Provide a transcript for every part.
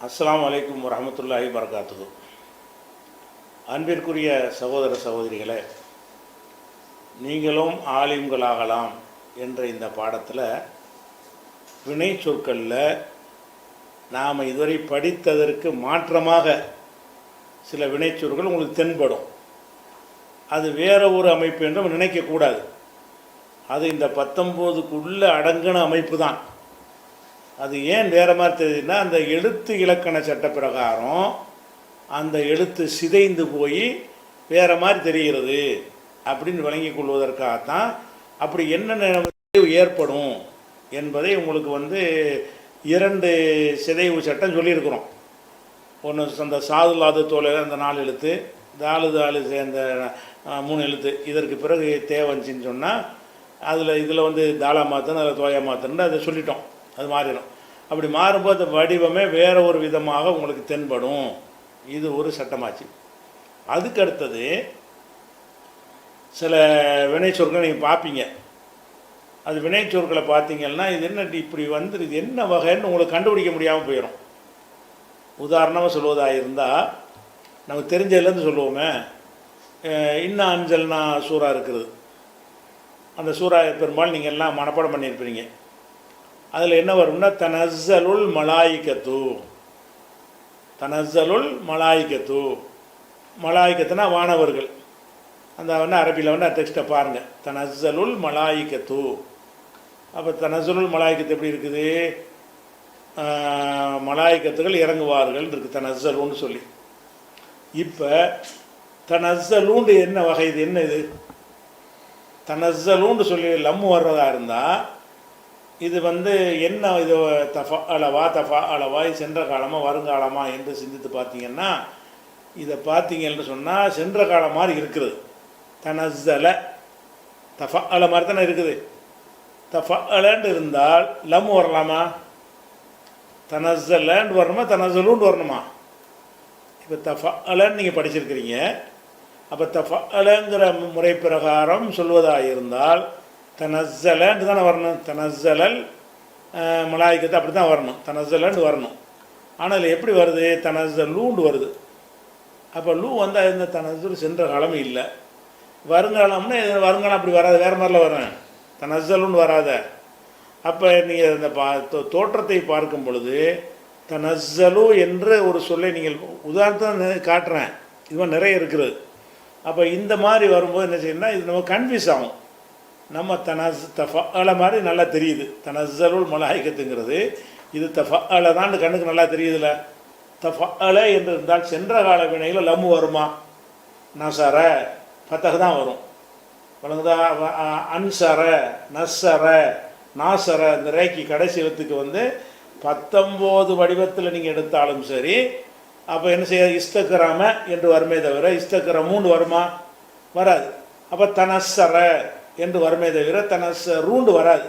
அஸ்ஸலாமு அலைக்கும் வரஹ்மத்துல்லாஹி வபரகாத்துஹு. அன்பிற்குரிய சகோதர சகோதரிகளே, நீங்களும் ஆலிம்களாகலாம் என்ற இந்த பாடத்தில் வினை சொற்களில் நாம் இதுவரை படித்ததற்கு மாற்றமாக சில வினைச்சொற்கள் உங்களுக்கு தென்படும். அது வேற ஒரு அமைப்பு என்று நம்ம நினைக்கக்கூடாது. அது இந்த 19க்குள்ளே அடங்கின அமைப்பு தான். அது ஏன் வேறு மாதிரி தெரியுதுன்னா, அந்த எழுத்து இலக்கண சட்ட பிரகாரம் அந்த எழுத்து சிதைந்து போய் வேறு மாதிரி தெரிகிறது அப்படின்னு விளங்கி கொள்வதற்காகத்தான் அப்படி என்னென்ன ஏற்படும் என்பதை உங்களுக்கு 2 சிதைவு சட்டம் சொல்லியிருக்கிறோம். ஒன்று அந்த சாதுலாது தோலையில் அந்த 4 எழுத்து, தாலு சேர்ந்த 3 எழுத்து. இதற்கு பிறகு தேவஞ்சின்னு சொன்னால் இதில் தாலா மாற்றணும், அதில் தோயா மாற்றணுன்னு அதை சொல்லிட்டோம். அது மாறிடும். அப்படி மாறும்போது அந்த வடிவமே வேறு ஒரு விதமாக உங்களுக்கு தென்படும். இது ஒரு சட்டமாச்சு. அதுக்கு அடுத்தது சில வினைச்சொற்களை நீங்கள் பார்ப்பீங்க. அது வினைச்சொற்களை பார்த்தீங்கன்னா இது என்ன இப்படி இது என்ன வகைன்னு உங்களுக்கு கண்டுபிடிக்க முடியாமல் போயிடும். உதாரணமாக சொல்வதாக இருந்தால் நமக்கு தெரிஞ்சதுலேருந்து சொல்லுவோமே, இன்ன அஞ்சல்னா சூறா இருக்குது. அந்த சூறா பெரும்பாலும் நீங்கள் எல்லாம் மனப்பாடம் பண்ணியிருப்பீங்க. அதில் என்ன வரும்னா தனஸ்ஸலுல் மலாயிகத்து. தனஸ்ஸலுல் மலாயிகத்து, மலாயிகத்துனா வானவர்கள். அந்த அரபியில் டெக்ஸ்ட்டை பாருங்கள், தனஸ்ஸலுல் மலாயிகத்து. அப்போ தனஸ்ஸலுல் மலாயிகத்து எப்படி இருக்குது? மலாயிகத்துகள் இறங்குவார்கள் இருக்குது தனஸ்ஸலுன்னு சொல்லி. இப்போ தனஸ்ஸலுண்டு என்ன வகை? இது என்ன? இது தனஸ்ஸலுன்னு சொல்லி லம்மு வர்றதா இருந்தால் இது என்ன? இது தஃபா அளவா சென்ற காலமாக வருங்காலமா என்று சிந்தித்து பார்த்தீங்கன்னா, இதை பார்த்தீங்கன்னு சொன்னால் சென்ற காலம் மாதிரி இருக்குது. தனஸ்ஸல தஃபா மாதிரி தானே இருக்குது. தஃபலன்னு இருந்தால் லம்மு வரலாமா? தனஸ்ஸலன்னு வரணுமா, தனஸ்ஸலுன்னு வரணுமா? இப்போ தஃபலன்னு நீங்கள் படிச்சிருக்கிறீங்க. அப்போ தஃபலங்கிற முறை பிரகாரம் சொல்வதாக இருந்தால் தனஸ்ஸலன்னு தானே வரணும். தனஸ்ஸலல் மலாயிகத்து அப்படி தான் வரணும், தனஸ்ஸலன்னு வரணும். ஆனால் அதில் எப்படி வருது? தனஸ்ஸலூண்டு வருது. அப்போ லூ வந்தால் இந்த தனஸ்ஸல் சென்ற காலம் இல்லை. வருங்காலம்னா வருங்காலம் அப்படி வராது, வேறு மாதிரிலாம் வரும். தனஸ்ஸலுன்னு வராத. அப்போ நீங்கள் இந்த தோற்றத்தை பார்க்கும் பொழுது தனஸ்ஸலு என்று ஒரு சொல்லை நீங்கள் உதாரணத்தை காட்டுறேன். இது மாதிரி நிறைய இருக்குது. அப்போ இந்த மாதிரி வரும்போது என்ன செய்யணும்னா இது நம்ம கன்ஃபியூஸ் ஆகும். நம்ம தஃபஅல மாதிரி நல்லா தெரியுது. தனஸ்ஸலுல் மலாயிகத்துங்கிறது இது தஃபஅல தான் கண்ணுக்கு நல்லா தெரியுதுல்ல. தஃபஅல என்று இருந்தால் சென்ற கால வினையில் லம்மு வருமா? நசர ஃபத்தஹ் தான் வரும். வழங்குதா? அன்சர, நஸ்ஸர, நாசர, இந்த ரேக்கி கடைசி எழுத்துக்கு 19 வடிவத்தில் நீங்கள் எடுத்தாலும் சரி. அப்போ என்ன செய்ய? இஸ்தக்ராம என்று வருமே தவிர இஸ்தக்ரமூன்னு வருமா? வராது. அப்போ தனஸ்ஸர என்று வருமே தவிர தனஸ்ஸரூண்டு வராது.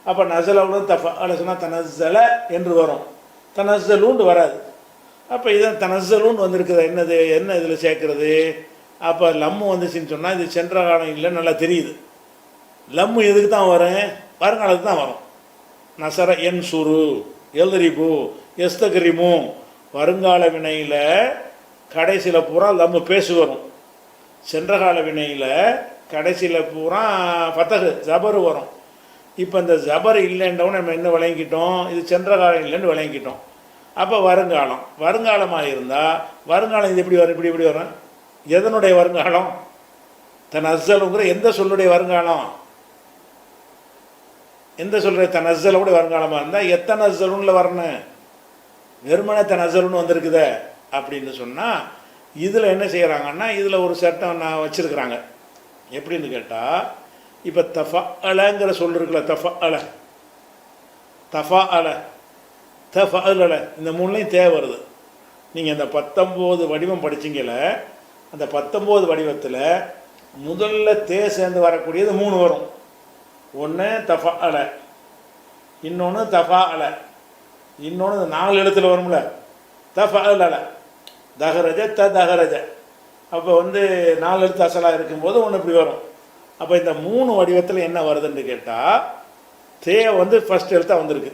அப்போ நஸலவுன்னு தஃபஅல சொன்னால் தனஸ்ஸல என்று வரும், தனஸ்ஸலூண்டு வராது. அப்போ இதான் தனஸ்ஸலூன்னு வந்திருக்குது. என்னது? என்ன இதில் சேர்க்குறது? அப்போ லம்மு வந்துச்சுன்னு சொன்னால் இது சென்ற காலம் இல்லைன்னு நல்லா தெரியுது. லம்மு எதுக்கு தான் வரும்? வருங்காலத்துக்கு தான் வரும். நசர என் சுரு, எல்ரிபு, எஸ்தகிரிமு, வருங்கால வினையில் கடைசியில் பூரா லம்மு பேசு வரும். சென்ற கால வினையில் கடைசியில் பூரா ஃபத்தஹு ஜபரு வரும். இப்போ இந்த ஜபர் இல்லைன்றவும் நம்ம என்ன விளங்கிட்டோம்? இது சென்ற காலம் இல்லைன்னு விளங்கிட்டோம். அப்போ வருங்காலமாக இருந்தால் வருங்காலம் இது எப்படி வரும்? இப்படி வரும். எதனுடைய வருங்காலம்? தனஸ்ஸலுங்கிற எந்த சொல்லுடைய வருங்காலம்? எந்த சொல்கிற? தனஸ்ஸலுடைய வருங்காலமாக இருந்தால் எத்தனஸ்ஸலுன்னு வரணும். வெறுமனே தனஸ்ஸலுன்னு வந்திருக்குத அப்படின்னு சொன்னால் இதில் என்ன செய்கிறாங்கன்னா இதில் ஒரு சட்டம் நான் வச்சுருக்குறாங்க. எப்படின்னு கேட்டால், இப்போ தஃபஅலங்கிற சொல் இருக்குல்ல, தஃபஅல இந்த 3லையும் தேவை வருது. நீங்கள் அந்த 19 வடிவம் படிச்சிங்கல, அந்த 19 வடிவத்தில் முதல்ல சேர்ந்து வரக்கூடியது 3 வரும். ஒன்று தஃபஅல, இன்னொன்று தஃபாஅல, இன்னொன்று 4 எழுத்தில் வரும்ல தஃபஅல, தஹரஜ தஹரஜ. அப்போ 4 எழுத்து அசலாக இருக்கும்போது ஒன்று இப்படி வரும். அப்போ இந்த 3 வடிவத்தில் என்ன வருதுன்னு கேட்டால், தே ஃபஸ்ட் எழுத்தாக வந்திருக்கு.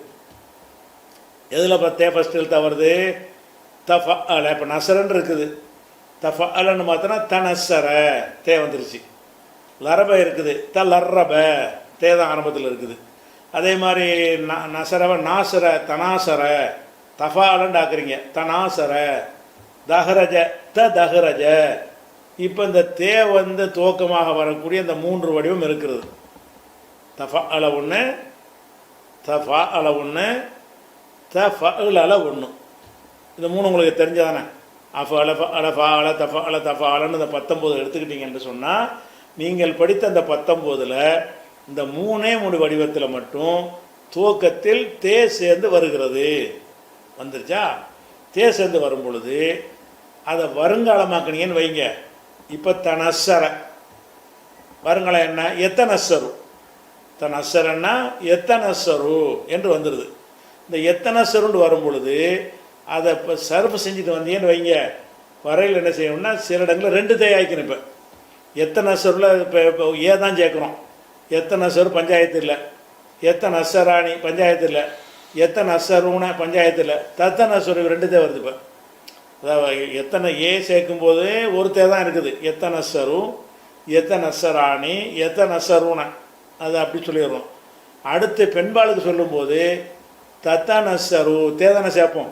எதில் தே ஃபஸ்ட் எழுத்தாக வருது? தஃபஅல. இப்போ நசரன்னு இருக்குது, தஃபஅலன்னு பார்த்தோன்னா தனசர தே வந்துருச்சு. லரப இருக்குது, லர்ரப தே தான் ஆரம்பத்தில் இருக்குது. அதே மாதிரி நசரவ நாசர தனாசர, தஃபாலன்னு ஆக்குறீங்க தனாசர. தஹரஜ தஹரஜ. இப்போ இந்த தே வந்து துவக்கமாக வரக்கூடிய இந்த 3 வடிவம் இருக்கிறது. தஃபஅல ஒன்று, தஃபஅல ஒன்று, தஃபஅல ஒன்று. இந்த 3 உங்களுக்கு தெரிஞ்சதானே. அஃபஅல ஃபஅல ஃபஅல தஃபஅல தஃபஅலன்னு இந்த 19 எடுத்துக்கிட்டீங்கன்னு சொன்னால், நீங்கள் படித்த அந்த 19ல் இந்த 3 வடிவத்தில் மட்டும் துவக்கத்தில் தே சேர்ந்து வருகிறது. வந்துருச்சா? தே சேர்ந்து வரும் பொழுது அதை வருங்காலமாக்குனீங்கன்னு வைங்க. இப்போ தனசர வருங்காலம் என்ன? எத்தனசரு. தனசரன்னா எத்தனசரு என்று வந்துடுது. இந்த எத்தனசருன்னு வரும் பொழுது அதை இப்போ சர்ஃப் செஞ்சுட்டு வந்தீங்கன்னு வைங்க, வரையில் என்ன செய்யணும்னா சில இடங்களில் 2 தே ஆயிக்கணும். இப்போ எத்தனசரில் இப்போ ஏ தான் சேர்க்குறோம். எத்தனசரு பஞ்சாயத்து இல்லை, எத்தனசராணி பஞ்சாயத்து இல்லை, எத்தனசருன பஞ்சாயத்து இல்லை, தத்தனசரு 2 தே வருது. இப்போ அதாவது எத்தனை ஏ சேர்க்கும்போது ஒரு தே தான் இருக்குது. எத்தனசரு, எத்தனசராணி, எத்தனசருன, அது அப்படி சொல்லிடுறோம். அடுத்து பெண்பாளுக்கு சொல்லும்போது தத்தனசரு தேதனை சேர்ப்போம்,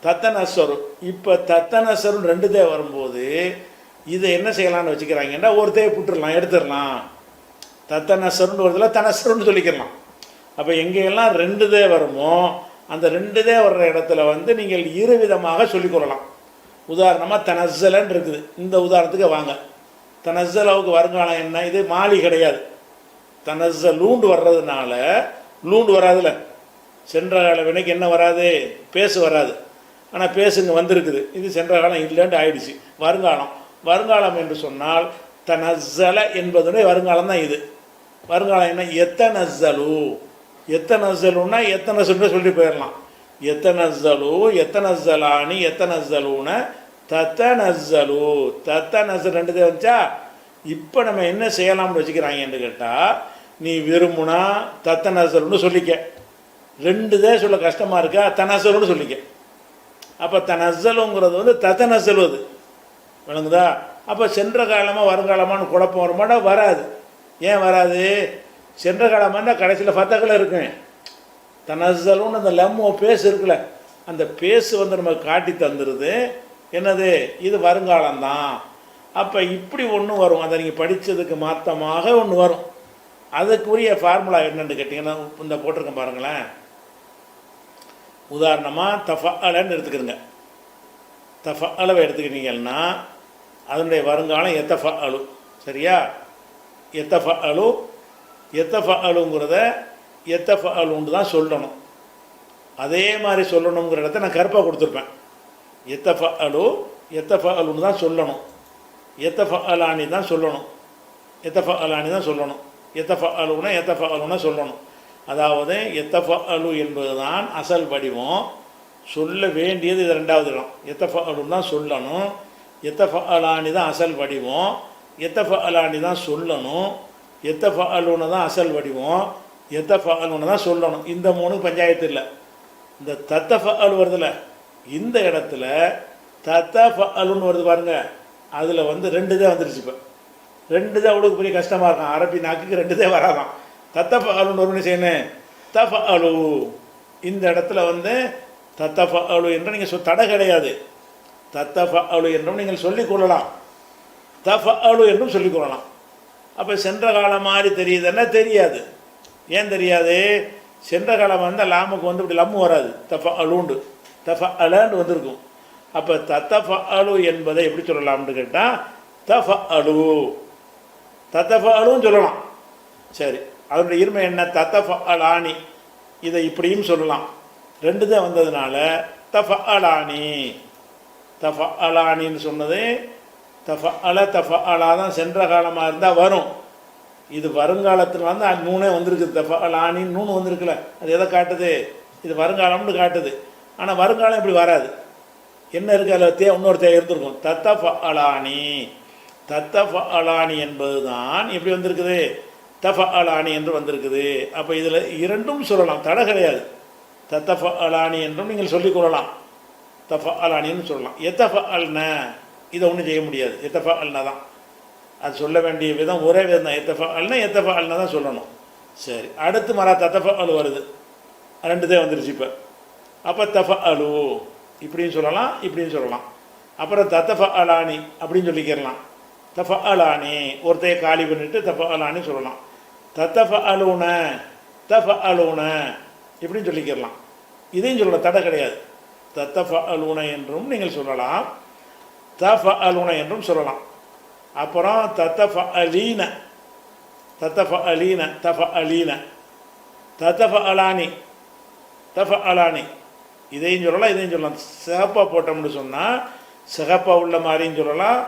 தத்தனசரு. இப்போ தத்தனசரு 2 தே வரும்போது இதை என்ன செய்யலாம்னு வச்சுக்கிறாங்கன்னா ஒரு தே புட்டுடலாம், எடுத்துடலாம். தத்தனசருன்னு வருதுல தனசருன்னு சொல்லிக்கலாம். அப்போ எங்கெல்லாம் 2 தே வருமோ அந்த 2 தே வர்ற இடத்துல வந்து நீங்கள் இருவிதமாக சொல்லிக்கொள்ளலாம். உதாரணமாக தனஸ்ஸலன்னு இருக்குது. இந்த உதாரணத்துக்கு வாங்க. தனஸ்ஸலாவுக்கு வருங்காலம் என்ன? இது மாலி கிடையாது. தனஸ்ஸலூண்டு வர்றதுனால லூண்டு வராதுல்ல. சென்ற கால வினைக்கு என்ன வராது? பேசு வராது. ஆனால் பேசுங்க வந்திருக்குது. இது சென்ற காலம் இல்லைன்ட்டு ஆயிடுச்சு. வருங்காலம். வருங்காலம் என்று சொன்னால் தனஸ்ஸல என்பதுடைய வருங்காலம் தான் இது. வருங்காலம் என்ன? எத்தனஸ்ஸலு. எத்தனஸ்ஸலுன்னா எத்தனஸ்ஸலுன்னு சொல்லி போயிடலாம். எத்தனஸ்ஸலு, எத்தனஸ்ஸலானி, எத்தனஸ்ஸலூன, தத்தனஸ்ஸலு. தத்தனஸ்ஸல் 2 தே வந்துச்சா? இப்போ நம்ம என்ன செய்யலாம்னு வச்சுக்கிறாங்கன்னு கேட்டால், நீ விரும்புனா தத்தனஸ்ஸலுன்னு சொல்லிக்க. 2 தே சொல்ல கஷ்டமாக இருக்கா? தனஸ்ஸலுன்னு சொல்லிக்க. அப்போ தனஸ்ஸலுங்கிறது வந்து தத்தனஸ்ஸலு. அது விளங்குதா? அப்போ சென்ற காலமாக வருங்காலமானு குழப்பம் வருமானா? வராது. ஏன் வராது? சென்ற காலமானா கடைசியில் ஃபத்தகில் இருக்குங்க. தனஸ்ஸலுன்னு அந்த லம்மோ பேசு இருக்குல்ல, அந்த பேசு வந்து நம்ம காட்டி தந்துடுது. என்னது? இது வருங்காலம்தான். அப்போ இப்படி ஒன்று வரும். அதை நீங்கள் படித்ததுக்கு மாற்றமாக ஒன்று வரும். அதுக்குரிய ஃபார்முலா என்னென்னு கேட்டிங்கன்னா இந்த போட்டிருக்கேன் பாருங்களேன். உதாரணமாக தஃபஅலன்னு எடுத்துக்கிறங்க. தஃபஅலவை எடுத்துக்கிட்டீங்கன்னா அதனுடைய வருங்காலம் எத்தஃபஅலு. சரியா? எத்தஃபஅலு. எத்தஃபஅலுங்கிறத எத்தஃபஅலுன்னு தான் சொல்லணும். அதே மாதிரி சொல்லணுங்கிற இடத்த நான் கருப்பாக கொடுத்துருப்பேன். எத்தஃபஅலு எத்தஃபஅலுன்னு தான் சொல்லணும். எத்தஃபஅலானி தான் சொல்லணும். எத்தஃபஅலானி தான் சொல்லணும். எத்தஃபஅலுனா எத்தஃபஅலுனா சொல்லணும். அதாவது எத்தஃபஅலு என்பது தான் அசல் வடிவம். சொல்ல வேண்டியது இது 2வது இடம். எத்தஃபஅலுன்னு தான் சொல்லணும். எத்தஃபஅலானி தான் அசல் வடிவம். எத்தஃபஅலானி தான் சொல்லணும். எத்தஃபஅலுன்னு தான் அசல் வடிவம். எத்தஃபஅலுன்னு தான் சொல்லணும். இந்த 3 பஞ்சாயத்து இல்லை. இந்த தத்தஃபஅலு வருதுல, இந்த இடத்துல தத்தஃபஅலுன்னு வருது பாருங்க. அதில் வந்து 2 தே வந்துருச்சு. இப்போ 2 தே அவ்வளோக்கு பெரிய கஷ்டமாக இருக்கும். அரபி நாக்குக்கு 2 தே வராதான். தத்தஃபஅலுன்னு ஒரு செய்யணும். தஃபஅலு இந்த இடத்துல வந்து தத்தஃபஅலு என்று நீங்கள் தடை கிடையாது. தத்தஃபஅலு என்றும் நீங்கள் சொல்லிக்கொள்ளலாம், தஃபஅலு என்றும் சொல்லிக்கொள்ளலாம். அப்போ சென்ற காலம் மாதிரி தெரியுதுன்னா தெரியாது. ஏன் தெரியாது? சென்ற காலம் வந்தால் லாமுக்கு வந்து இப்படி லம்மு வராது. தஃபஅலுண்டு தஃபஅலன்னு வந்திருக்கும். அப்போ தத்தஃபஅலு என்பதை எப்படி சொல்லலாம்னு கேட்டால் தஃபஅலு தத்தஃபஅலுன்னு சொல்லலாம். சரி, அதனுடைய இருமை என்ன? தத்தஃபஅலானி. இதை இப்படியும் சொல்லலாம். 2 தான் வந்ததுனால தஃபஅலானி. தஃபஅலானின்னு சொன்னது தஃபஅலா தான் சென்ற காலமாக இருந்தால் வரும். இது வருங்காலத்தில் வந்து 3 வந்திருக்கு. தஃபஅலானின்னு 3 வந்திருக்குல்ல, அது எதை காட்டுது? இது வருங்காலம்னு காட்டுது. ஆனால் வருங்காலம் இப்படி வராது. என்ன இருக்குது அதில்? இன்னொரு தே இருந்திருக்கும். தத்தஃபஅலானி. தத்தஃபஅலானி என்பது தான் எப்படி வந்திருக்குது? தஃபஅலானி என்று வந்திருக்குது. அப்போ இதில் 2ம் சொல்லலாம், தடை கிடையாது. தத்தஃபஅலானி என்றும் நீங்கள் சொல்லிக்கொள்ளலாம், தஃபஅலானின்னு சொல்லலாம். எத்தஃபஅல்ன இதை ஒன்றும் செய்ய முடியாது, எத்தஃபஅல்ன தான் அது சொல்ல வேண்டிய விதம் ஒரே விதம் தான். எத்தஃபஅல்ன தான் சொல்லணும். சரி, அடுத்து மரா தத்தஃபஅலு வருது, ரெண்டுதே வந்துருச்சு இப்போ. அப்போ தஃபஅலு இப்படின்னு சொல்லலாம், இப்படின்னு சொல்லலாம். அப்புறம் தத்தஃபஅலானி அப்படின்னு சொல்லிக்கிறலாம். தஃபஅலானி ஒருத்தைய காலி பண்ணிட்டு தஃபஅலானி சொல்லலாம். தத்தஃபஅலுன தஃபஅலுன இப்படின்னு சொல்லிக்கிறலாம். இதையும் சொல்லலாம், தடை கிடையாது. தத்தஃபஅலுன என்றும் நீங்கள் சொல்லலாம், தஃபஅலுன என்றும் சொல்லலாம். அப்புறம் தத்தஃபஅலீன தத்தஃபஅலீன தஃபஅலீன தத்தஃபஅலானி தஃபஅலானி இதையும் சொல்லலாம், இதையும் சொல்லலாம். சிகப்பாக போட்டோம்னு சொன்னால் சிகப்பாக உள்ள மாதிரியும் சொல்லலாம்,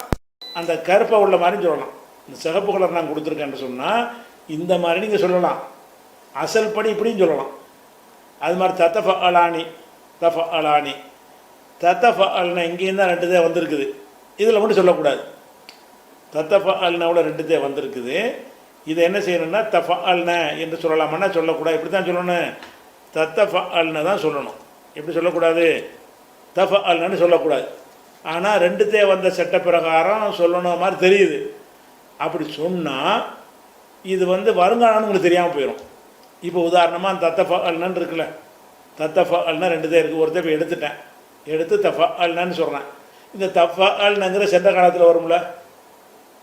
அந்த கருப்பாக உள்ள மாதிரியும் சொல்லலாம். இந்த சிகப்பு கலர் நான் கொடுத்துருக்கேன்னு சொன்னால் இந்த மாதிரி நீங்கள் சொல்லலாம், அசல் படி இப்படியும் சொல்லலாம். அது மாதிரி தத்தஃபஅலானி தஃபஅலானி தத்தஃபஅல்ன இங்கேயும் தான் ரெண்டுதே வந்திருக்குது, இதில் மட்டும் சொல்லக்கூடாது. தத்தஃபஅல்னவில் ரெண்டுதே வந்திருக்குது, இதை என்ன செய்யணும்னா தஃபஅல்ன என்று சொல்லலாமன்னா சொல்லக்கூடாது. இப்படி தான் சொல்லணும், தத்தஃபஅல்ன தான் சொல்லணும். எப்படி சொல்லக்கூடாது, தஃபஅல்னு சொல்லக்கூடாது. ஆனால் ரெண்டுதே வந்த சட்ட பிரகாரம் சொல்லணும் மாதிரி தெரியுது. அப்படி சொன்னால் இது வருங்காலம்னு உங்களுக்கு தெரியாமல் போயிடும். இப்போ உதாரணமாக தத்தஃபஅல்னு இருக்குல்ல, தத்தஃபஅல்னா ரெண்டுதே இருக்குது, ஒருத்தர் இப்போ எடுத்துட்டேன், எடுத்து தஃபஅல்னு சொல்கிறேன். இந்த தஃபஅல்னுங்கிற சென்ற காலத்தில் வரும்ல,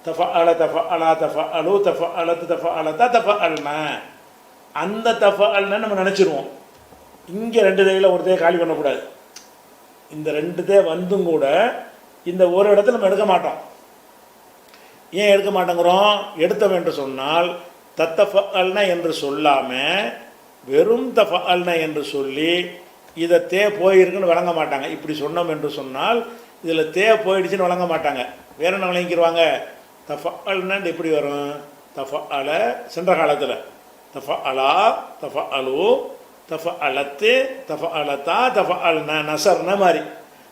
தஃபஅல தஃபஅலா தஃபஅலு தஃபஅலத்து தஃபஅலதா தஃபஅல்ன, அந்த தஃபஅல்னு நம்ம நினச்சிருவோம். இங்கே ரெண்டுதையில் ஒருத்தையை காலி பண்ணக்கூடாது. இந்த ரெண்டுதே வந்தும் கூட இந்த ஒரு இடத்துல நம்ம எடுக்க மாட்டோம். ஏன் எடுக்க மாட்டேங்கிறோம்? எடுத்தோம் என்று சொன்னால் தத்தஃபஅல்ன என்று சொல்லாமல் வெறும் தஃபஅல்ன என்று சொல்லி இதை தே போயிருக்குன்னு வழங்க மாட்டாங்க. இப்படி சொன்னோம் என்று சொன்னால் இதில் தே போயிடுச்சுன்னு வழங்க மாட்டாங்க. வேற என்ன வழங்கிடுவாங்க? தஃபஅல்னு எப்படி வரும்? தஃபஅல சென்ற காலத்தில், தஃபஅலா தஃபஅலு தஃபஅலத்து தஃபஅலதா தஃபஅல்ன நசர்ன மாதிரி,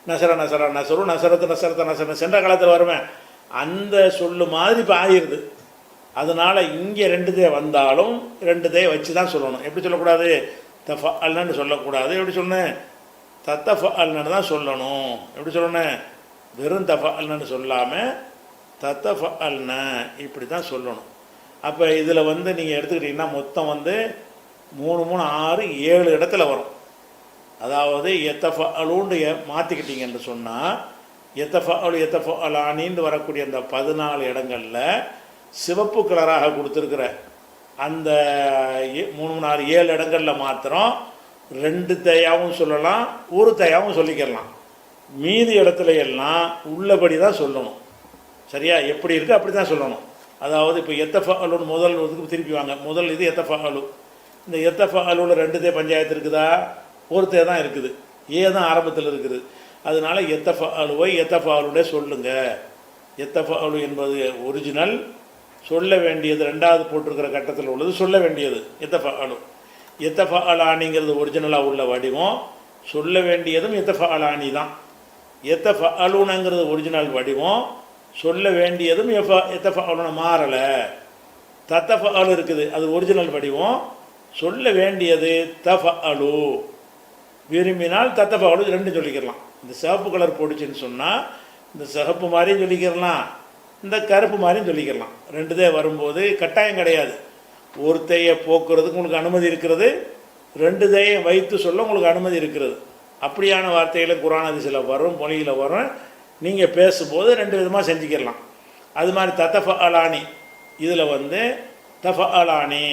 நசர நசர நசரு நசரத்து நசரத்த நசர சென்ற காலத்தில் வருவேன், அந்த சொல்லு மாதிரி இப்போ ஆகிடுது. அதனால் இங்கே ரெண்டுதே வந்தாலும் ரெண்டுதே வச்சு தான் சொல்லணும். எப்படி சொல்லக்கூடாது? தஃபஅல்னு சொல்லக்கூடாது. எப்படி சொல்லணும்? தத்தஃபஅல்னு தான் சொல்லணும். எப்படி சொல்லணும்? வெறும் தஃபஅல்னு சொல்லாமல் தத்தஃபஅல்ன இப்படி தான் சொல்லணும். அப்போ இதில் நீங்கள் எடுத்துக்கிட்டிங்கன்னா மொத்தம் 3 3 6 7 இடத்துல வரும். அதாவது எத்தஃபஅலுன்னு மாற்றிக்கிட்டீங்கன்னு சொன்னால் எத்தஃபஅலு எத்தஃபஅலானின்னு வரக்கூடிய அந்த 14 இடங்களில் சிவப்பு கலராக கொடுத்துருக்குற அந்த 3 3 6 7 இடங்களில் மாத்திரம் 2 தையாகவும் சொல்லலாம், ஒரு தையாகவும் சொல்லிக்கலாம். மீதி இடத்துல எல்லாம் உள்ளபடி தான் சொல்லணும். சரியா? எப்படி இருக்குது அப்படி தான் சொல்லணும். அதாவது இப்போ எத்தஃபஅலுன்னு முதல் இதுக்கு திருப்பி வாங்க. முதல் இது எத்தஃபஅலு. இந்த எத்தஃபஅலுவில் 2 தே பஞ்சாயத்து இருக்குதா? ஒரு தே தான் இருக்குது, ஏ தான் ஆரம்பத்தில் இருக்குது. அதனால எத்தஃபஅலுவை எத்தஃபஅலுடைய சொல்லுங்க. எத்தஃபஅலு என்பது ஒரிஜினல், சொல்ல வேண்டியது ரெண்டாவது போட்டிருக்கிற கட்டத்தில் உள்ளது சொல்ல வேண்டியது எத்தஃபஅலு. எத்தஃபஅலானிங்கிறது ஒரிஜினலாக உள்ள வடிவம், சொல்ல வேண்டியதும் எத்தஃபஅலானி தான். எத்தஃபஅலுனங்கிறது ஒரிஜினல் வடிவம், சொல்ல வேண்டியதும் எத்தஃபஅலுன மாறலை. தத்தஃபஅலு இருக்குது, அது ஒரிஜினல் வடிவம், சொல்ல வேண்டியது தஃபஅலு. விரும்பினால் தத்தஃபஅலு 2 சொல்லிக்கிறலாம். இந்த சிவப்பு கலர் போட்டுச்சுன்னு சொன்னால் இந்த சிவப்பு மாதிரியும் சொல்லிக்கிறலாம், இந்த கருப்பு மாதிரியும் சொல்லிக்கிறலாம். 2 தே வரும்போது கட்டாயம் கிடையாது. ஒரு தையை போக்குறதுக்கு உங்களுக்கு அனுமதி இருக்கிறது, 2 தையை வைத்து சொல்ல உங்களுக்கு அனுமதி இருக்கிறது. அப்படியான வார்த்தைகளை குர்ஆன் ஹதீஸில் வரும், மொழியில் வரும். நீங்கள் பேசும்போது 2 விதமாக செஞ்சுக்கிடலாம். அது மாதிரி தத்தஃபஅலானி இதில் தஃபஅலானி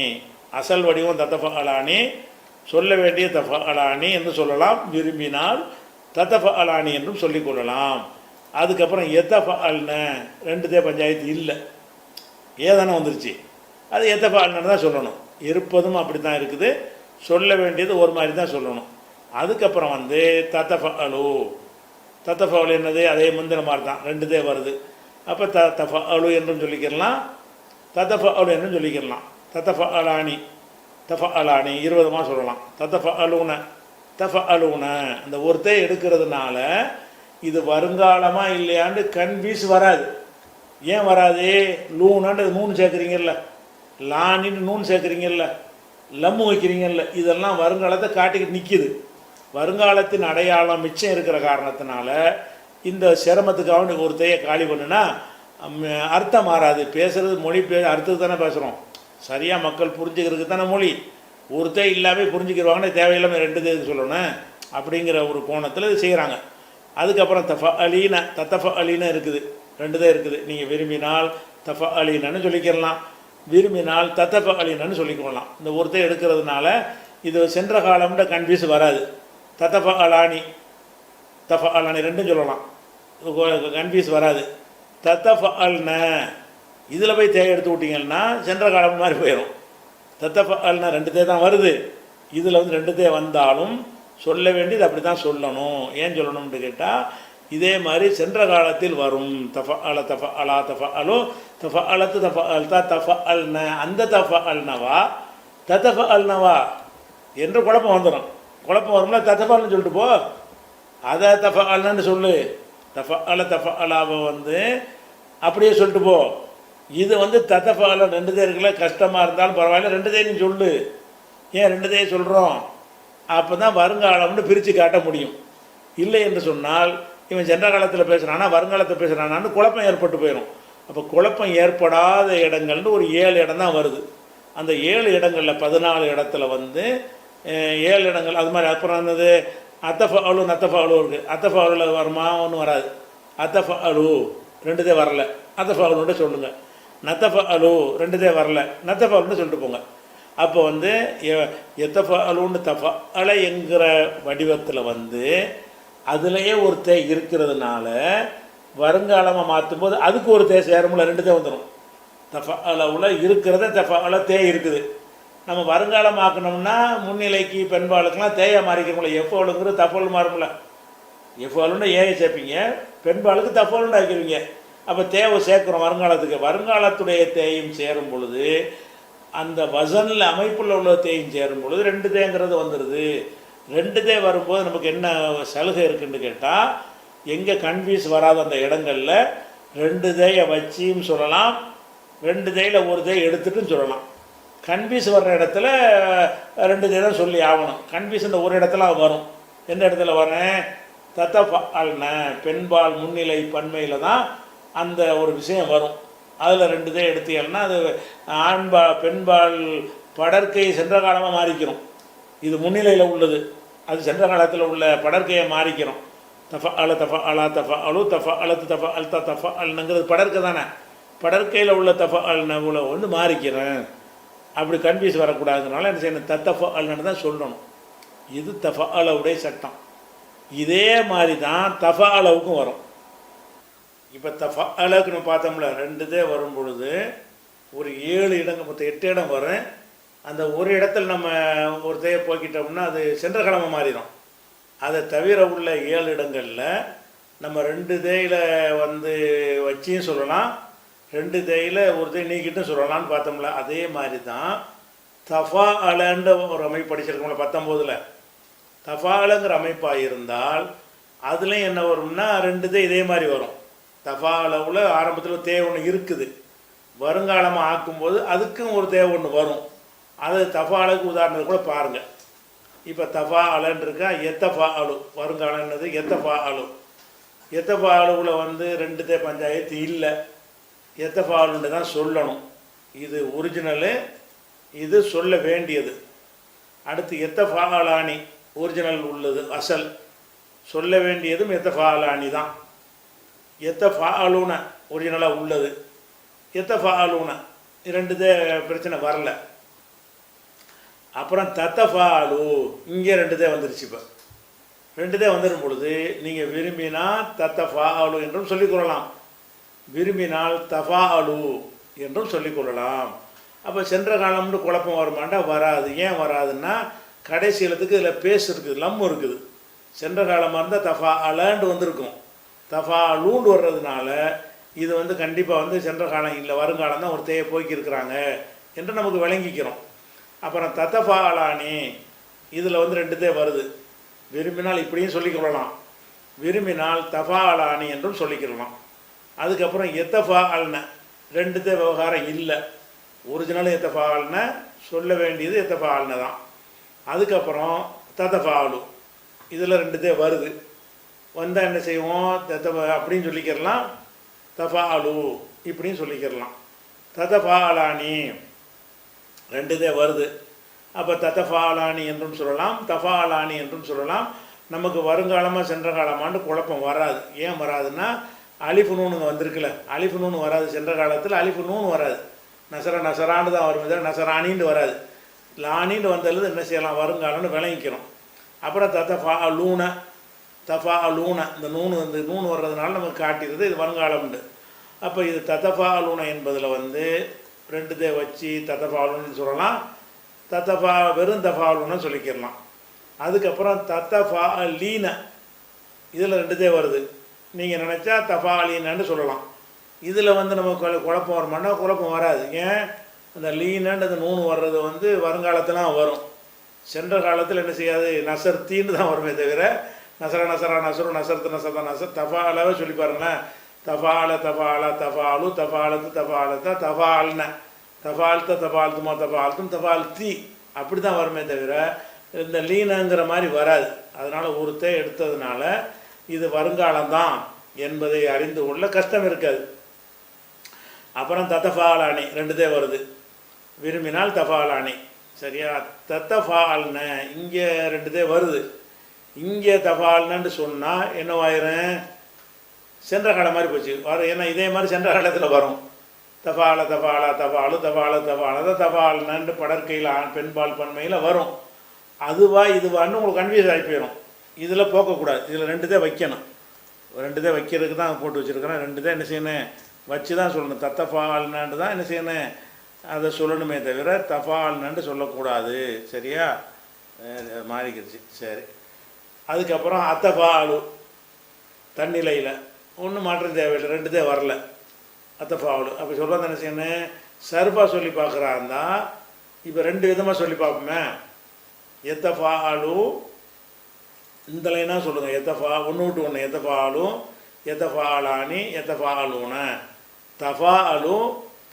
அசல் வடிவம் தத்தஃபஅலானி, சொல்ல வேண்டிய தஃபஅலானி என்று சொல்லலாம். விரும்பினால் தத்தஃபஅலானி என்றும் சொல்லிக்கொள்ளலாம். அதுக்கப்புறம் எத்தஃபஅல்ன 2 தே பஞ்சாயத்து இல்லை, ஏதானே வந்துருச்சு, அது எத்தஃபஅல்னு தான் சொல்லணும். இருப்பதும் அப்படி தான் இருக்குது, சொல்ல வேண்டியது ஒரு மாதிரி தான் சொல்லணும். அதுக்கப்புறம் தத்தஃபஅலு. தத்தஃபஅலு என்னது? அதே முந்தின மாதிரி தான், 2 தே வருது. அப்போ தஃபஅலு என்றும் சொல்லிக்கிறலாம், தத்தஃபஅலு என்றும் சொல்லிக்கிறலாம். தத்தஃபஅலானி தஃபஅலானி 20மாக சொல்லலாம். தத்தஃபஅலுன தஃபஅலுன அந்த ஒருத்தே எடுக்கிறதுனால இது வருங்காலமாக இல்லையாண்டு கன்ஃபியூஸ் வராது. ஏன் வராது? லூனாண்டு 3 சேர்க்குறீங்கல்ல, லானின்னு 3 சேர்க்குறீங்கல்ல, லம்மு வைக்கிறீங்கல்ல, இதெல்லாம் வருங்காலத்தை காட்டிக்கிட்டு நிற்கிது. வருங்காலத்தின் அடையாளம் மிச்சம் இருக்கிற காரணத்தினால இந்த சிரமத்துக்காக ஒரு தேயை காலி பண்ணுனா அர்த்தம் மாறாது. பேசுகிறது மொழி அர்த்தத்தை தானே பேசுகிறோம், சரியாக மக்கள் புரிஞ்சுக்கிறதுக்கு தானே மொழி. ஒருத்தே இல்லாமல் புரிஞ்சுக்கிடுவாங்கன்னு தேவையில்லாமல் ரெண்டு தேதி சொல்லணும் அப்படிங்கிற ஒரு கோணத்தில் இது செய்கிறாங்க. அதுக்கப்புறம் தஃப அலீன தத்தஃப அலீன இருக்குது, ரெண்டு தான் இருக்குது. நீங்கள் விரும்பினால் தஃப அலீனன்னு சொல்லிக்கிறலாம், விரும்பினால் தத்தஃப அலீனன்னு சொல்லிக்கொள்ளலாம். இந்த ஒருத்தர் எடுக்கிறதுனால இது சென்ற காலம்ன்ற கன்ஃபியூஸ் வராது. தத்தஃப அலானி தஃப அலானி ரெண்டும் சொல்லலாம், கன்ஃபியூஸ் வராது. தத்தஃப அல்ன இதில் போய் தேவை எடுத்து விட்டிங்கன்னா சென்ற காலம் மாதிரி போயிடும். தத்தஃப அல்னா ரெண்டு தே தான் வருது, இதில் வந்து ரெண்டு தே வந்தாலும் சொல்ல வேண்டியது அப்படி தான் சொல்லணும். ஏன் சொல்லணும்னு கேட்டால் இதே மாதிரி சென்ற காலத்தில் வரும். தஃப அல தஃப அலா தஃப அலோ தஃப அலத்து தஃப அல்தா தஃப அல்ன அந்த தஃப அல்னவா தத்தஃப அல்னவா என்று குழப்பம் வந்துடும். குழப்பம் வரும்ல, தத்தஃபல்னு சொல்லிட்டு போ, அதை தஃப அல்னு சொல்லு. தஃப அல தஃப அலாவை வந்து அப்படியே சொல்லிட்டு போ. இது வந்து தத்தஃப அல ரெண்டு தே இருக்குல்ல, கஷ்டமாக இருந்தாலும் பரவாயில்ல ரெண்டு தே நீ சொல்லு. ஏன் ரெண்டு தே சொல்கிறோம்? அப்போ தான் வருங்காலம்னு பிரித்து காட்ட முடியும். இல்லை என்று சொன்னால் இவன் சென்ற காலத்தில் பேசுகிறானா வருங்காலத்தில் பேசுகிறானான்னு குழப்பம் ஏற்பட்டு போயிடும். அப்போ குழப்பம் ஏற்படாத இடங்கள்னு ஒரு 7 இடம் தான் வருது. அந்த 7 இடங்களில் 14 இடத்துல வந்து 7 இடங்கள் அது மாதிரி. அப்புறம் வந்தது அத்தஃப அலு நத்தஃப அலு இருக்குது. அத்தஃப அலுவில் வருமா? ஒன்றும் வராது. அத்தஃப அலு ரெண்டு தே வரல, அத்தஃப அலுன்னு சொல்லுங்கள். நத்தஃப அலு ரெண்டு தே வரல, நத்தஃப அலுன்னு சொல்லிட்டு போங்க. அப்போ வந்து எத்தஃப அலுன்னு தஃப அலை என்கிற வடிவத்தில் வந்து அதுலேயே ஒரு தே இருக்கிறதுனால வருங்காலமாக மாற்றும்போது அதுக்கு ஒரு தே சேரும்ல, ரெண்டு தே வந்துடும். தஃப அளவில் இருக்கிறத தஃப அல தே இருக்குது. நம்ம வருங்காலம் ஆக்கணும்னா முன்னிலைக்கு பெண்பாளுக்கெல்லாம் தேயை மாறிக்கிறோம்ல. எஃப்ஓலுங்கிறது தஃபோல் மாறும்ல. எஃப்ஓலுன்னு ஏஐ சேர்ப்பீங்க, பெண்பாளுக்கு தஃபோல்னு ஆக்கிடுவீங்க. அப்போ தேவை சேர்க்குறோம் வருங்காலத்துக்கு. வருங்காலத்துடைய தேயும் சேரும் பொழுது அந்த வசனில் அமைப்பில் உள்ள தேயும் சேரும் பொழுது ரெண்டு தேங்கிறது வந்துடுது. ரெண்டு தே வரும்போது நமக்கு என்ன சலுகை இருக்குன்னு கேட்டால், எங்கே கன்ஃபியூஸ் வராத அந்த இடங்களில் ரெண்டு தேயை வச்சியும் சொல்லலாம், ரெண்டு தேயில் ஒரு தே எடுத்துட்டும் சொல்லலாம். கன்ஃபியூஸ் வர்ற இடத்துல ரெண்டு தே தான் சொல்லி ஆகணும். கன்ஃபியூஸ் இந்த ஒரு இடத்துல வரும். எந்த இடத்துல வரேன்? தத்தஃப அல்ன பெண்பால் முன்னிலை பன்மையில் தான் அந்த ஒரு விஷயம் வரும். அதில் ரெண்டு தே எடுத்தீங்கன்னா அது பெண்பால் படற்கை சென்ற காலமாக மாறிக்கிறோம். இது முன்னிலையில் உள்ளது, அது சென்ற காலத்தில் உள்ள படற்கையை மாறிக்கிறோம். தஃப அல தஃப அலா தஃப அலு தஃப அலத்து தஃப அல்தா தஃப அல்னுங்கிறது படற்கை தானே. படற்கையில் உள்ள தஃப அல்னவுல வந்து மாறிக்கிறேன். அப்படி கன்ஃபியூஸ் வரக்கூடாதுனால என்ன செய்யணும்? தத்தஃப அல்னு தான் சொல்லணும். இது தஃப அளவுடைய சட்டம். இதே மாதிரி தான் தஃப அளவுக்கும் வரும். இப்போ தஃப அளவுக்கு நம்ம பார்த்தோம்ல, ரெண்டு தே வரும் பொழுது ஒரு 7 இடங்கள் மொத்தம் 8 இடம் வரும். அந்த ஒரு இடத்துல நம்ம ஒரு தேயை போக்கிட்டோம்னா அது சென்ற கிழமை மாறிடும். அதை தவிர உள்ள 7 இடங்களில் நம்ம ரெண்டு தேயில் வந்து வச்சியும் சொல்லலாம், ரெண்டு தேயில் ஒரு தே நீக்கிட்டும் சொல்லலாம்னு பார்த்தோம்ல. அதே மாதிரி தான் தஃபா அலன்ற ஒரு அமைப்பு படிச்சிருக்கோம்ல 19. தஃபா அலங்கிற அமைப்பாக இருந்தால் அதுலேயும் என்ன வரும்னா ரெண்டு தே இதே மாதிரி வரும். தஃபா அளவில் ஆரம்பத்தில் தேவை ஒன்று இருக்குது, வருங்காலமாக ஆக்கும்போது அதுக்கும் ஒரு தேவை ஒன்று வரும். அது தஃபா அளவுக்கு உதாரணத்தை கூட பாருங்கள். இப்போ தஃபா அலன்னு இருக்கா, எத்தஃபா அலு வருங்காலம் என்னது? எத்தஃபா அலு. எத்தஃபா அலுவில் வந்து ரெண்டு தே பஞ்சாயத்து இல்லை, எத்தஃபா அலுன்னு தான் சொல்லணும். இது ஒரிஜினலு, இது சொல்ல வேண்டியது. அடுத்து எத்தஃபா அலானி ஒரிஜினல் உள்ளது, அசல் சொல்ல வேண்டியதும் எத்தஃபா அலானி தான். எத்தஃபா அலுன ஒரிஜினலாக உள்ளது, எத்தஃபா அலுன ரெண்டு தே பிரச்சனை வரல. அப்புறம் தத்தஃபா அலு இங்கே ரெண்டு தே வந்துருச்சு. இப்போ ரெண்டு தே வந்துடும் பொழுது நீங்கள் விரும்பினால் தத்தஃபா அலு என்றும் சொல்லிக்கொள்ளலாம், விரும்பினால் தஃபா அலு என்றும் சொல்லிக்கொள்ளலாம். அப்போ சென்ற காலம்னு குழப்பம் வருமாண்டா? வராது. ஏன் வராதுன்னா கடைசி எழுத்துக்கு இதில் பேஸ் இருக்குது, லம் இருக்குது. சென்ற காலமாக இருந்தால் தஃபா அலண்டு வந்திருக்கும், தஃபா அலூண்டு வர்றதுனால இது வந்து கண்டிப்பாக வந்து சென்ற காலம் இல்லை, வருங்காலம் தான் ஒரு தேயை போய்க்கிருக்கிறாங்க என்று நமக்கு விளங்கிக்கிறோம். அப்புறம் தத்தஃபா அலானி இதில் வந்து ரெண்டு தே வருது, விரும்பினால் இப்படியும் சொல்லிக்கொள்ளலாம், விரும்பினால் தஃபா அலானி என்றும் சொல்லிக்கிறலாம். அதுக்கப்புறம் எத்தஃபா அல்ன ரெண்டு தே விவகாரம் இல்லை, ஒரிஜினலும் எத்தஃபா அல்ன சொல்ல வேண்டியது எத்தஃபா அல்ன தான். அதுக்கப்புறம் தத்தஃபா அலு இதில் ரெண்டு தே வருது. வந்தால் என்ன செய்வோம், அப்படின்னு சொல்லிக்கிறலாம். தஃபாலு இப்படின்னு சொல்லிக்கிறலாம். ததஃபாலானி ரெண்டு தே வருது. அப்போ ததஃபாலானி என்றும் சொல்லலாம், தஃபாலானி என்றும் சொல்லலாம். நமக்கு வருங்காலமாக சென்ற காலமான்னு குழப்பம் வராது. ஏன் வராதுன்னா, அலிஃபு நூனுங்க வந்திருக்குல்ல, அலிஃபு நூன் வராது. சென்ற காலத்தில் அலிஃபு நூன் வராது. நசரான்னு தான் வரும், நசரானின்னு வராது. லானின்னு வந்தது என்ன செய்யலாம், வருங்காலம்னு விளங்கிக்கிறோம். அப்புறம் தஃபா லூன இந்த நூன் வர்றதுனால நமக்கு காட்டிடுது இது வருங்காலம்ண்டு. அப்போ இது ததஃபா லூன என்பதில் ரெண்டு தே வச்சு ததஃபா லூன்னு சொல்லலாம், வெறும் தஃபா லூன்னு சொல்லிக்கிறலாம். அதுக்கப்புறம் தத்தஃபா லீன இதில் ரெண்டு தே வருது. நீங்கள் நினச்சா தஃபா லீனன்னு சொல்லலாம். இதில் நமக்கு குழப்பம் வருமானா குழப்பம் வராது. ஏன், அந்த லீனன்னு அந்த நூன் வர்றது வருங்காலத்தில் வரும். சென்ற காலத்தில் என்ன செய்யாது, நசர்த்தின்னு தான் வருமே தவிர நசரா நசரு நசர்த்து தஃபாலாவே சொல்லி பாருங்களேன். தஃபாலு தஃபால்த்தி அப்படி தான் வருமே தவிர இந்த லீனங்கிற மாதிரி வராது. அதனால் ஒருத்தே எடுத்ததுனால இது வருங்காலம்தான் என்பதை அறிந்து கொள்ள கஷ்டம் இருக்காது. அப்புறம் தத்தஃபாலானி ரெண்டு தே வருது. விரும்பினால் தஃபாலானி, சரியா. தத்தஃபால்ன இங்கே ரெண்டு தே வருது. இங்கே தஃபால்னு சொன்னால் என்னவாயிரும், சென்ற காலம் மாதிரி போச்சு வரும். ஏன்னா இதே மாதிரி சென்ற காலத்தில் வரும். தஃபாலு தஃபால்னு படற்கையில் பெண்பால் பன்மையில் வரும். அதுவா இதுவான்னு உங்களுக்கு கன்ஃபியூஸ் ஆகி போயிடும். இதில் போக்கக்கூடாது. இதில் ரெண்டு தே வைக்கணும். ரெண்டு தே வைக்கிறதுக்கு தான் போட்டு வச்சுருக்கிறேன். ரெண்டு தே என்ன செய்யணும், வச்சு தான் சொல்லணும். தத்தஃபால்னு தான் என்ன செய்யணும், அதை சொல்லணுமே தவிர தஃபால்னு சொல்லக்கூடாது, சரியா. மாறிக்கிடுச்சு, சரி. அதுக்கப்புறம் அத்தஃபாலு தன்னிலையில் ஒன்றும் மாற்றம் தேவையில்லை, ரெண்டு தே வரல. அத்தஃபாலு அப்போ சொல்கிறது என்ன செய்யணும், சர்பா சொல்லி பார்க்குறாருந்தா இப்போ ரெண்டு விதமாக சொல்லி பார்ப்போமே. எத்தஃபாலு இந்த லைனாக சொல்லுங்கள். ஒன்று விட்டு ஒன்று. எத்தஃபாலு எத்தஃபாலானி எத்தஃபாலூன தஃபாலு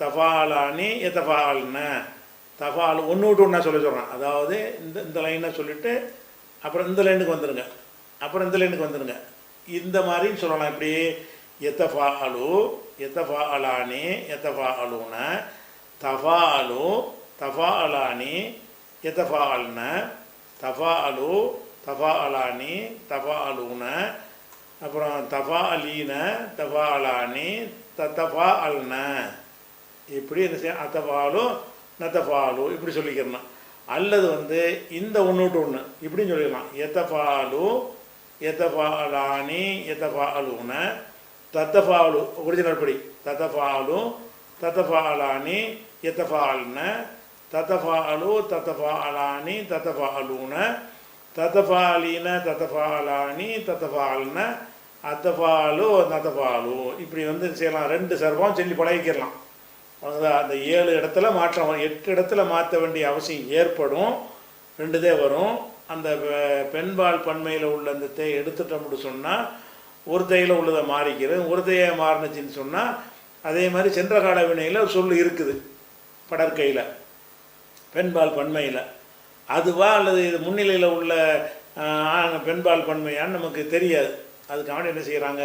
தஃபாலானி எத்தஃபால்ன தஃபாலு ஒன்று விட்டு ஒன்றா சொல்கிறேன். அதாவது இந்த லைனை சொல்லிவிட்டு அப்புறம் இந்த லைனுக்கு வந்துடுங்க, அப்புறம் இந்த லைனுக்கு வந்துடுங்க. இந்த மாதிரின்னு சொல்லலாம். இப்படி எத்தஃபாலு எத்தஃபாலானி எத்தஃபாலூன தஃபாலு தஃபாலானி எத்தஃபால்ன தஃபாலு தஃபாலானி தஃபாலூன அப்புறம் தஃபாலீன தஃபாலானி தஃபால்ன இப்படி என்ன செய்ய அத்தஃபாலு நத்தஃபாலு இப்படி சொல்லிக்கிறணும். அல்லது இந்த ஒன்று விட்டு ஒன்று இப்படின்னு சொல்லிடலாம். எத்தஃபாலு எத்தஃபாலானி எத்தஃபாலூன தத்தஃபாலு ஒரிஜினல் படி தத்தஃபாலு தத்தஃபாலானி எத்தஃபால்ன தத்தஃபாலு தத்தஃபாலானி தத்தஃபாலூன தத்தஃபாலீன தத்தஃபாலானி தத்தஃபால்ன அத்தஃபாலு நத்தஃபாலு இப்படி செய்யலாம். ரெண்டு சர்வம் சொல்லி பழகிக்கிறலாம். அந்த 7 இடத்துல மாற்றம் வரும். 8 இடத்துல மாற்ற வேண்டிய அவசியம் ஏற்படும். ரெண்டு தே வரும். அந்த பெண்பால் பன்மையில் உள்ள அந்த தே எடுத்துட்டோம்னு சொன்னால் ஒரு தையில் உள்ளதை மாறிக்கிறது. ஒரு தையை மாறினுச்சின்னு சொன்னால் அதே மாதிரி சென்ற கால வினையில் சொல் இருக்குது படற்கையில் பெண்பால் பன்மையில். அதுவா அல்லது இது முன்னிலையில் உள்ள பெண்பால் பன்மையான்னு நமக்கு தெரியாது. அதுக்காக என்ன செய்கிறாங்க,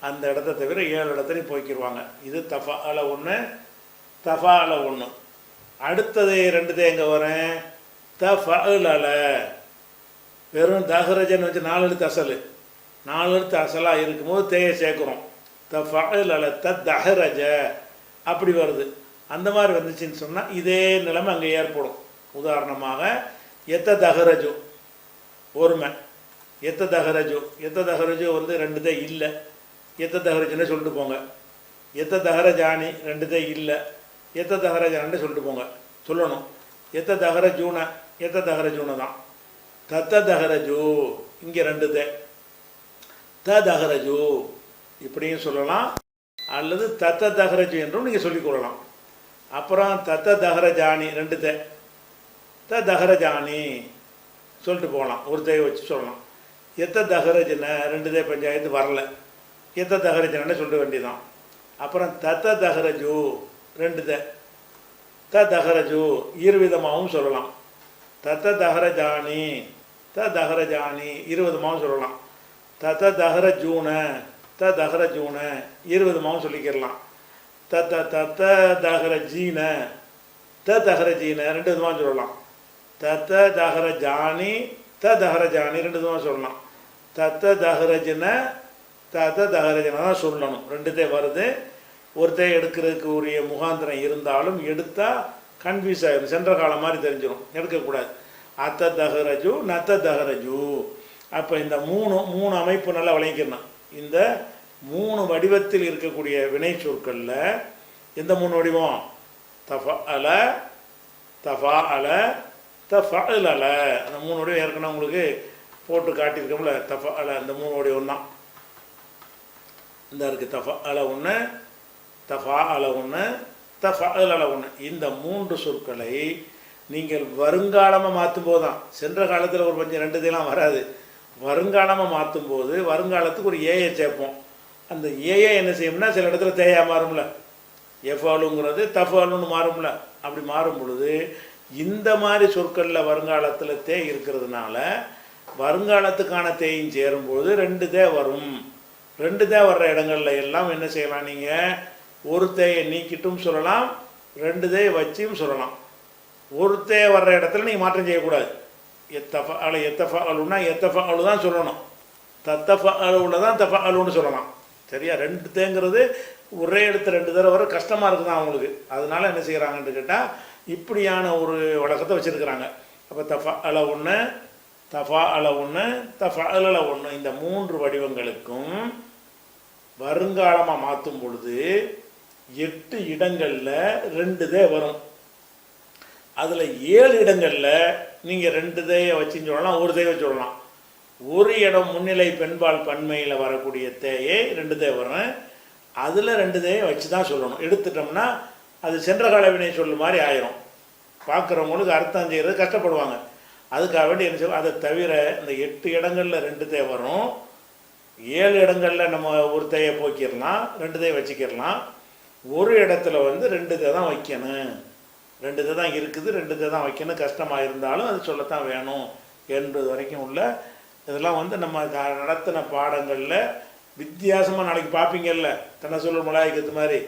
அந்த இடத்த தவிர 7 இடத்துலையும் போய்க்கிடுவாங்க. இது தஃபால ஒன்று, தஃபால ஒன்று. அடுத்தது ரெண்டு தே எங்கே வரேன், தஃபஅல வெறும் தஹ்ரஜன்னு வச்சு 4 எழுத்து அசல். 4 எழுத்து அசலாக இருக்கும்போது தேயை சேர்க்குறோம். தஃபஅல தஹ்ரஜ அப்படி வருது. அந்த மாதிரி வந்துச்சுன்னு சொன்னால் இதே நிலைமை அங்கே ஏற்படும். உதாரணமாக எத்த தஹ்ரஜு ஒருமை, எத்த தஹ்ரஜு ரெண்டு தே இல்லை, எத்த தஹ்ரஜுன்னு சொல்லிட்டு போங்க. எத்த தஹ்ரஜானி ரெண்டு தே இல்லை, எத்த தஹ்ரஜான்னு சொல்லிட்டு போங்க, சொல்லணும். எத்த தஹ்ரஜூன தான். தத்த தஹ்ரஜு இங்கே ரெண்டு தே, தஹ்ரஜு இப்படியும் சொல்லலாம். அல்லது தத்த தஹ்ரஜு என்றும் நீங்கள் சொல்லிக் கொள்ளலாம். அப்புறம் தத்த தஹ்ரஜானி ரெண்டு தே, தஹ்ரஜானி சொல்லிட்டு போகலாம். ஒரு தேவை வச்சு சொல்லலாம். எத்த தஹ்ரஜன ரெண்டு தே பஞ்சாயத்து வரல, எத்த தஹ்ரஜனன்னு சொல்ல வேண்டியதான். அப்புறம் தத்த தஹ்ரஜு ரெண்டு தே, தஹ்ரஜு இருவிதமாகவும் சொல்லலாம். தத்த தஹ்ரஜானி தஹரஜானி 20 மாவும் சொல்லலாம். தஹரஜூன தஹரஜூன 20 மாவும் சொல்லிக்கிறலாம். தஹரஜீன தஹரஜீன 2 விதமாக சொல்லலாம். தஹரஜானி தஹரஜானி 2 விதமாக சொல்லலாம். தஹரஜன தஹரஜன தான் சொல்லணும். 2 வருது. ஒருத்தர் எடுக்கிறதுக்கு உரிய முகாந்திரம் இருந்தாலும் எடுத்தால் கன்ஃபியூஸ் ஆகிடும், சென்ற காலம் மாதிரி தெரிஞ்சிடும், எடுக்கக்கூடாது. தஹரஜு தஹரஜு. அப்போ இந்த மூணு அமைப்பு நல்லா விளங்கிக்கணும். இந்த 3 வடிவத்தில் இருக்கக்கூடிய வினை சொற்களில் எந்த 3 வடிவம்? தஃபஅல தஃபாஅல தஃபஅலல. அந்த 3 வடிவம் ஏற்கனவே உங்களுக்கு போட்டு காட்டியிருக்கோம்ல. தஃபஅல அந்த 3 வடிவம் தான் இந்த இருக்குது. தஃபஅல ஒன்று, தஃபாஅல ஒன்று, தஃபஅலல ஒன்று. இந்த 3 சொற்களை நீங்கள் வருங்காலமாக மாற்றும் போது தான், சென்ற காலத்தில் ஒரு கொஞ்சம் 2 இதெல்லாம் வராது. வருங்காலமாக மாற்றும் போது வருங்காலத்துக்கு ஒரு ஏயை சேர்ப்போம். அந்த ஏயை என்ன செய்யும்னா சில இடத்துல தேயா மாறும்ல, எஃபாலுங்கிறது தஃபாலுன்னு மாறும்ல. அப்படி மாறும் பொழுது இந்த மாதிரி சொற்களில் வருங்காலத்தில் தே இருக்கிறதுனால வருங்காலத்துக்கான தேயும் சேரும்போது 2 தே வரும். 2 தே வர்ற இடங்கள்ல எல்லாம் என்ன செய்யலாம்? நீங்கள் ஒரு தேயை நீக்கிட்டும் சொல்லலாம், 2 தேயை வச்சியும் சொல்லலாம். ஒரு தே வர்ற இடத்துல நீங்கள் மாற்றம் செய்யக்கூடாது. எத்தஃபஅலுன்னா எத்தஃபஅலு தான் சொல்லணும். தத்தஃபஅலுல தான் தஃபஅலுன்னு சொல்லலாம். சரியா? 2 தேங்கிறது ஒரே இடத்துல 2 தடவை வர கஷ்டமாக இருக்குதான் அவங்களுக்கு. அதனால என்ன செய்கிறாங்கன்னு கேட்டால் இப்படியான ஒரு வழக்கத்தை வச்சுருக்கிறாங்க. அப்போ தஃபஅல ஒன்று, தஃபாஅல ஒன்று, தஃபஅலல ஒன்று. இந்த 3 வடிவங்களுக்கும் வருங்காலமாக மாற்றும் பொழுது 8 இடங்களில் 2 தே வரும். அதில் 7 இடங்களில் நீங்கள் 2 தேயை வச்சுன்னு சொல்லலாம், ஒரு தேவை சொல்லலாம். ஒரு இடம் முன்னிலை பெண்பால் பன்மையில் வரக்கூடிய தேயை 2 தே வரும். அதில் 2 தேயை வச்சு தான் சொல்லணும். எடுத்துட்டோம்னா அது சென்ற கால வினை சொல்லு மாதிரி ஆயிரும். பார்க்குறவங்களுக்கு அர்த்தம் செய்கிறது கஷ்டப்படுவாங்க. அதுக்காக வேண்டி என்ன செய்வோம்? அதை தவிர இந்த 8 இடங்களில் 2 தே வரும். 7 இடங்களில் நம்ம ஒரு தேயை போக்கிடலாம், 2 தேயை வச்சுக்கிடலாம். ஒரு இடத்துல 2 தே தான் வைக்கணும். 2 தே தான் இருக்குது, 2 தே தான் வைக்கணும். கஷ்டமாக இருந்தாலும் அது சொல்லத்தான் வேணும் என்பது வரைக்கும் உள்ள இதெல்லாம் நம்ம நடத்தின பாடங்களில் வித்தியாசமாக நாளைக்கு பார்ப்பீங்கல்ல. தனசொல் மலாய்க்கத்து மாதிரி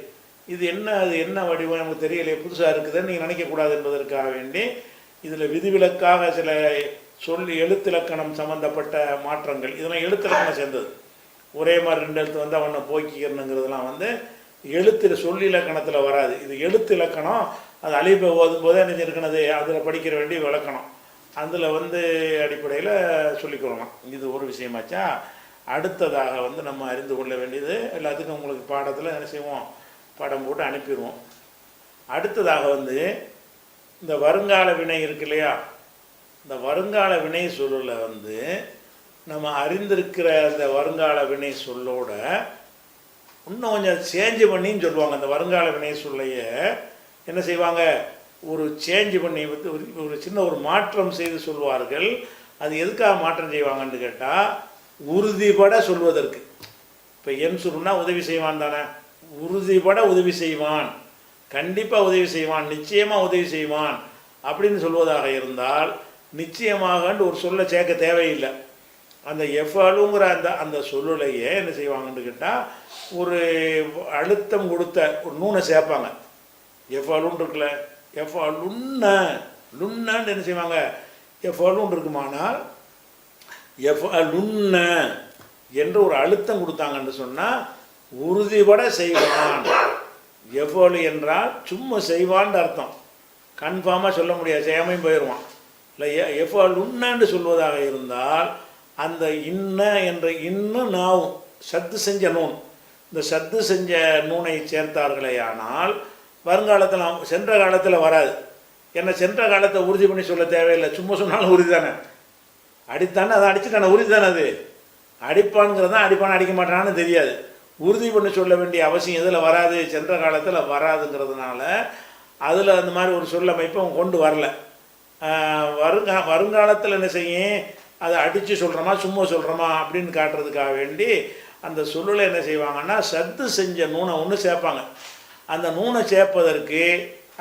இது என்ன, அது என்ன வடிவம் நமக்கு தெரியலையே, புதுசாக இருக்குதுன்னு நீங்கள் நினைக்கக்கூடாது என்பதற்காக வேண்டி இதில் விதிவிலக்காக சில எழுத்திலக்கணம் சம்மந்தப்பட்ட மாற்றங்கள், இதெல்லாம் எழுத்திலக்கணம் சேர்ந்தது. ஒரே மாதிரி 2 எழுத்து வந்தால் ஒன்றை போய்க்கிறணுங்கிறதுலாம் எழுத்து சொல்லிலக்கணத்தில் வராது. இது எழுத்து இலக்கணம். அது அலிபை ஓதும் போதே என்ன இருக்கணுது, அதில் படிக்கிற வேண்டிய விளக்கணம். அதில் அடிப்படையில் சொல்லிக்கொள்ளலாம். இது ஒரு விஷயமாச்சா. அடுத்ததாக நம்ம அறிந்து கொள்ள வேண்டியது எல்லாத்துக்கும் உங்களுக்கு பாடத்தில் என்ன செய்வோம், படம் போட்டு அனுப்பிடுவோம். அடுத்ததாக இந்த வருங்கால வினை இருக்கு இல்லையா, இந்த வருங்கால வினை சொல்லில் நம்ம அறிந்திருக்கிற அந்த வருங்கால வினை சொல்லோட இன்னும் கொஞ்சம் சேஞ்சு பண்ணின்னு சொல்லுவாங்க. அந்த வருங்கால வினை சொல்லைய என்ன செய்வாங்க, ஒரு சேஞ்ச் பண்ணி ஒரு சின்ன ஒரு மாற்றம் செய்து சொல்வார்கள். அது எதுக்காக மாற்றம் செய்வாங்கன்னு கேட்டால் உறுதிபட சொல்வதற்கு. இப்போ என் சொல்லுன்னா உதவி செய்வான் தானே, உறுதிபட உதவி செய்வான், கண்டிப்பாக உதவி செய்வான், நிச்சயமாக உதவி செய்வான் அப்படின்னு சொல்வதாக இருந்தால் நிச்சயமாக ஒரு சொல்ல சேர்க்க தேவையில்லை. அந்த எஃப்அலுங்கிற அந்த சொல்லுலையே என்ன செய்வாங்கன்னு கேட்டால் ஒரு அழுத்தம் கொடுத்த ஒரு நூனை சேர்ப்பாங்க. எஃப்அலுன்னு இருக்குல்ல, லுன்னு என்ன செய்வாங்க, எஃப்அலுன்னு இருக்குமானால் எஃப்அலுன்ன என்று ஒரு அழுத்தம் கொடுத்தாங்கன்னு சொன்னால் உறுதிபட செய்வான். எஃப்அலு என்றால் சும்மா செய்வான்னு அர்த்தம், கன்ஃபார்மாக சொல்ல முடியாது, செய்யாமையும் போயிடுவான். இல்லை எஃப்அலுன்னு சொல்வதாக இருந்தால் அந்த இன்ன என்ற இன்னும் நாவும் சத்து செஞ்ச நூன், இந்த சத்து செஞ்ச நூனை சேர்த்தார்களே ஆனால் வருங்காலத்தில் சென்ற காலத்தில் வராது. ஏன்னா சென்ற காலத்தை உறுதி பண்ணி சொல்ல தேவையில்லை, சும்மா சொன்னாலும் உறுதி தானே, அடித்தானே அதை அடிச்சுட்டானே உறுதி தானே. அது அடிப்பான்ங்கிறது தான், அடிப்பான அடிக்க மாட்டான்னு தெரியாது. உறுதி பண்ணி சொல்ல வேண்டிய அவசியம் இதில் வராது, சென்ற காலத்தில் வராதுங்கிறதுனால அதில் அந்த மாதிரி ஒரு சொல்லமைப்பை அவன் கொண்டு வரல. வருங்காலத்தில் என்ன செய்யும், அதை அடித்து சொல்கிறோமா சும்மா சொல்கிறோமா அப்படின்னு காட்டுறதுக்காக வேண்டி அந்த சொல்லில் என்ன செய்வாங்கன்னா சத்து செஞ்ச நூனை ஒன்று சேர்ப்பாங்க. அந்த நூனை சேர்ப்பதற்கு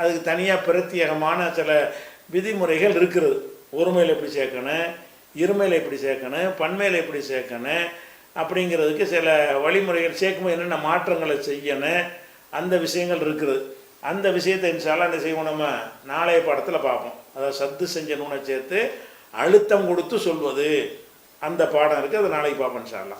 அதுக்கு தனியாக பிரத்யேகமான சில விதிமுறைகள் இருக்கிறது. ஒருமையில் எப்படி சேர்க்கணும், இருமையில் எப்படி சேர்க்கணும், பன்மையில் எப்படி சேர்க்கணும் அப்படிங்கிறதுக்கு சில வழிமுறைகள் சேர்க்கும்போது என்னென்ன மாற்றங்களை செய்யணும், அந்த விஷயங்கள் இருக்குது. அந்த விஷயத்தை இன்ஷால்லா என்ன செய்வோம், நம்ம நாளைய பாடத்தில் பார்ப்போம். அதாவது சத்து செஞ்ச நூனை சேர்த்து அழுத்தம் கொடுத்து சொல்வது, அந்த பாடம் இருக்குது. அதை நாளைக்கு பார்ப்போம் இன்ஷால்லா.